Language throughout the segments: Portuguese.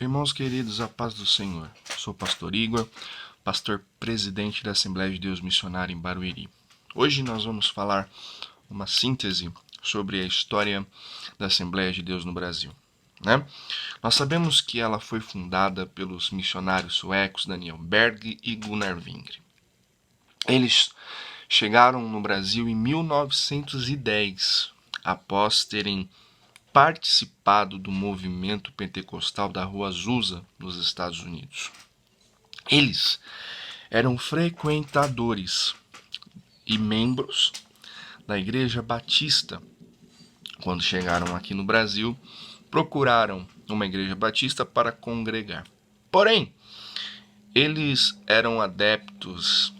Irmãos queridos, a paz do Senhor. Sou o pastor Igor, pastor presidente da Assembleia de Deus Missionária em Barueri. Hoje nós vamos falar uma síntese sobre a história da Assembleia de Deus no Brasil. Nós sabemos que ela foi fundada pelos missionários suecos Daniel Berg e Gunnar Wingre. Eles chegaram no Brasil em 1910, após terem participado do movimento pentecostal da Rua Azusa, nos Estados Unidos. Eles eram frequentadores e membros da Igreja Batista. Quando chegaram aqui no Brasil, procuraram uma igreja batista para congregar. Porém, eles eram adeptos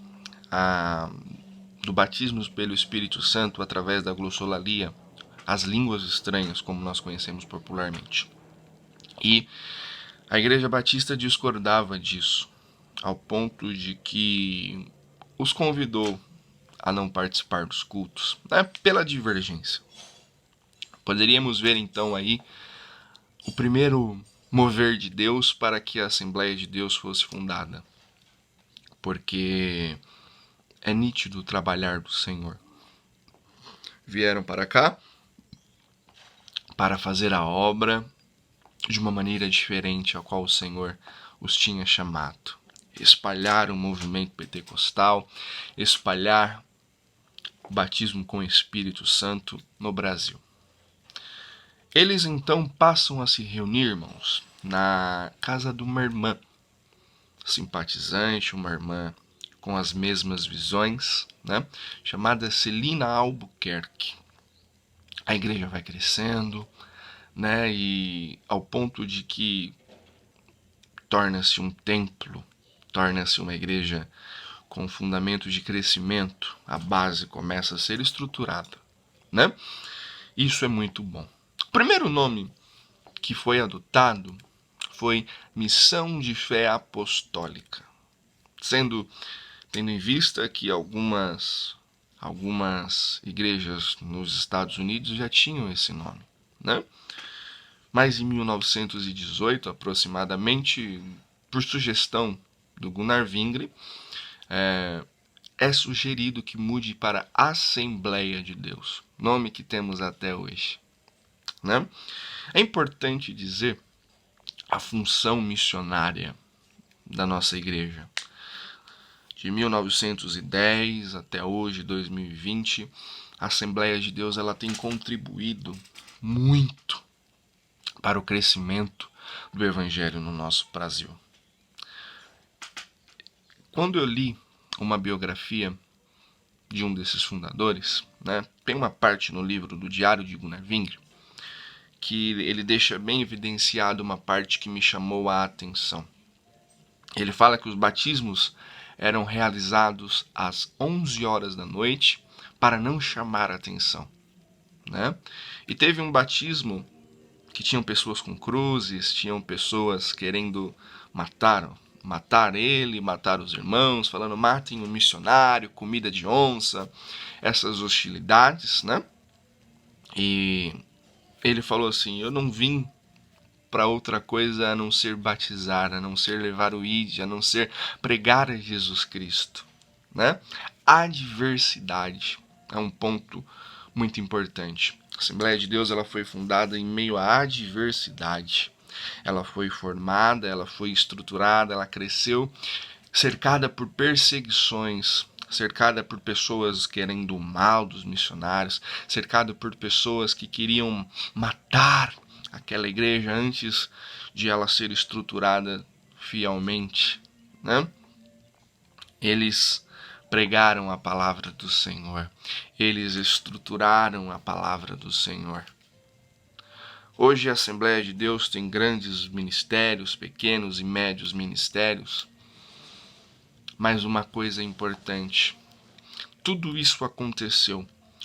do batismo pelo Espírito Santo através da glossolalia, as línguas estranhas, como nós conhecemos popularmente. E a Igreja Batista discordava disso, ao ponto de que os convidou a não participar dos cultos, pela divergência. Poderíamos ver então aí o primeiro mover de Deus para que a Assembleia de Deus fosse fundada, porque é nítido o trabalhar do Senhor. Vieram para cá para fazer a obra de uma maneira diferente a qual o Senhor os tinha chamado. Espalhar o movimento pentecostal, espalhar o batismo com o Espírito Santo no Brasil. Eles então passam a se reunir, irmãos, na casa de uma irmã simpatizante, uma irmã com as mesmas visões, chamada Celina Albuquerque. A igreja vai crescendo, e ao ponto de que torna-se um templo, torna-se uma igreja com fundamento de crescimento, a base começa a ser estruturada, Isso é muito bom. O primeiro nome que foi adotado foi Missão de Fé Apostólica, tendo em vista que algumas igrejas nos Estados Unidos já tinham esse nome, Mas em 1918, aproximadamente, por sugestão do Gunnar Wingre, é sugerido que mude para Assembleia de Deus, nome que temos até hoje. É importante dizer a função missionária da nossa igreja. De 1910 até hoje, 2020, a Assembleia de Deus ela tem contribuído muito para o crescimento do Evangelho no nosso Brasil. Quando eu li uma biografia de um desses fundadores, tem uma parte no livro do Diário de Gunnar Wingre que ele deixa bem evidenciado uma parte que me chamou a atenção. Ele fala que os batismos eram realizados às 11 horas da noite para não chamar a atenção. E teve um batismo que tinham pessoas com cruzes, tinham pessoas querendo matar ele, matar os irmãos, falando matem o missionário, comida de onça, essas hostilidades, E ele falou assim, eu não vim para outra coisa a não ser batizar, a não ser levar o id, a não ser pregar a Jesus Cristo, A diversidade é um ponto muito importante. A Assembleia de Deus ela foi fundada em meio à adversidade. Ela foi formada, ela foi estruturada, ela cresceu, cercada por perseguições, cercada por pessoas querendo o mal dos missionários, cercada por pessoas que queriam matar aquela igreja antes de ela ser estruturada fielmente, Eles pregaram a palavra do Senhor, eles estruturaram a palavra do Senhor. Hoje a Assembleia de Deus tem grandes ministérios, pequenos e médios ministérios, mas uma coisa importante, tudo isso aconteceu,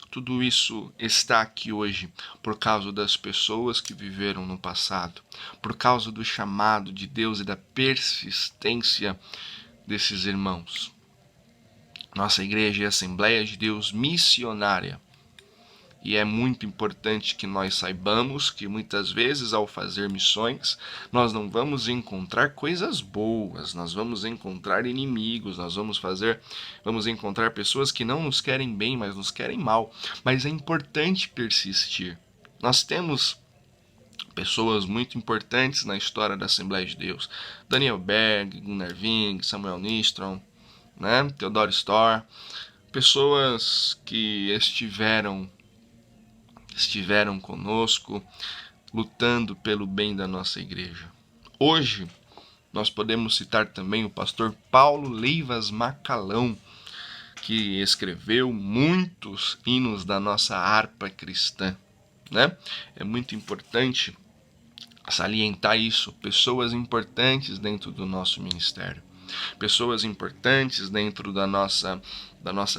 tudo isso está aqui hoje por causa das pessoas que viveram no passado, por causa do chamado de Deus e da persistência desses irmãos. Nossa igreja é a Assembleia de Deus Missionária E é muito importante que nós saibamos que muitas vezes ao fazer missões, nós não vamos encontrar coisas boas, nós vamos encontrar inimigos, vamos encontrar pessoas que não nos querem bem, mas nos querem mal. Mas é importante persistir. Nós temos pessoas muito importantes na história da Assembleia de Deus. Daniel Berg, Gunnar Ving, Samuel Nistrom, né? Theodore Storr. Pessoas que estiveram conosco, lutando pelo bem da nossa igreja. Hoje, nós podemos citar também o pastor Paulo Leivas Macalão, que escreveu muitos hinos da nossa harpa cristã, né? É muito importante salientar isso, pessoas importantes dentro do nosso ministério, pessoas importantes dentro da nossa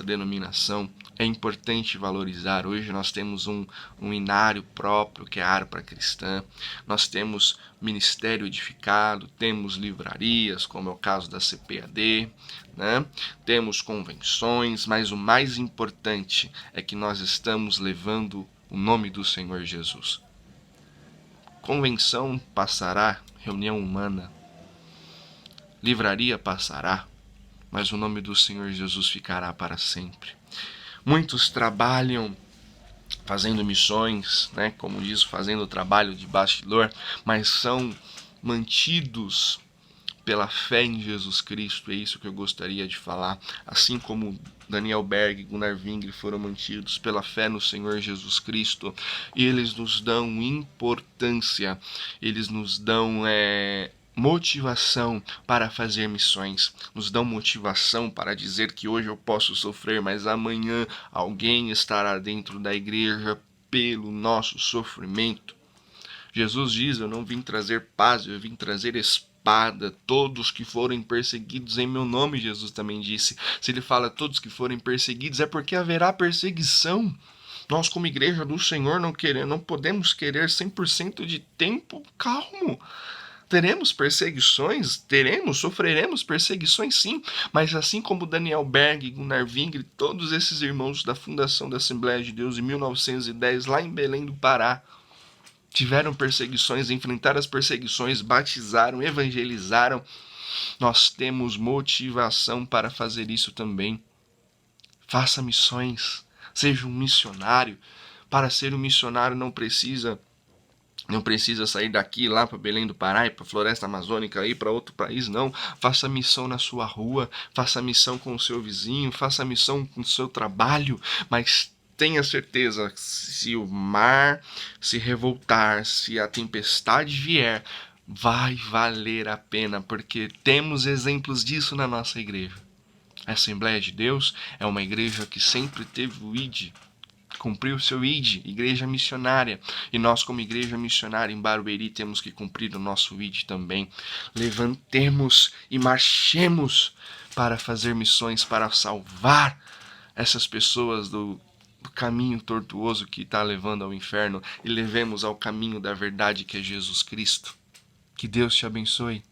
denominação. É importante valorizar. Hoje nós temos um inário próprio, que é a harpa cristã, nós temos ministério edificado, temos livrarias, como é o caso da CPAD, né? Temos convenções, mas o mais importante é que nós estamos levando o nome do Senhor Jesus. Convenção passará, reunião humana, livraria passará, mas o nome do Senhor Jesus ficará para sempre. Muitos trabalham fazendo missões, né, como diz, fazendo trabalho de bastidor, mas são mantidos pela fé em Jesus Cristo. É isso que eu gostaria de falar. Assim como Daniel Berg e Gunnar Vingre foram mantidos pela fé no Senhor Jesus Cristo, e eles nos dão importância, eles nos dão motivação para fazer missões, nos dão motivação para dizer que hoje eu posso sofrer, mas amanhã alguém estará dentro da igreja pelo nosso sofrimento. Jesus diz: eu não vim trazer paz, eu vim trazer espada. Todos que forem perseguidos em meu nome, Jesus também disse. Se ele fala todos que forem perseguidos, é porque haverá perseguição. Nós, como igreja do Senhor, não podemos querer 100% de tempo calmo. Teremos perseguições? Sofreremos perseguições, sim, mas assim como Daniel Berg, Gunnar Vingre, todos esses irmãos da fundação da Assembleia de Deus em 1910, lá em Belém do Pará, tiveram perseguições, enfrentaram as perseguições, batizaram, evangelizaram. Nós temos motivação para fazer isso também. Faça missões, seja um missionário. Para ser um missionário não precisa sair daqui lá para Belém do Pará, para a Floresta Amazônica, ir para outro país, não. Faça missão na sua rua, faça missão com o seu vizinho, faça missão com o seu trabalho, mas tenha certeza, se o mar se revoltar, se a tempestade vier, vai valer a pena, porque temos exemplos disso na nossa igreja. A Assembleia de Deus é uma igreja que sempre teve o ID, cumpriu o seu ID, igreja missionária. E nós, como igreja missionária em Barueri, temos que cumprir o nosso ID também. Levantemos e marchemos para fazer missões, para salvar essas pessoas do caminho tortuoso que está levando ao inferno, e levemos ao caminho da verdade, que é Jesus Cristo. Que Deus te abençoe.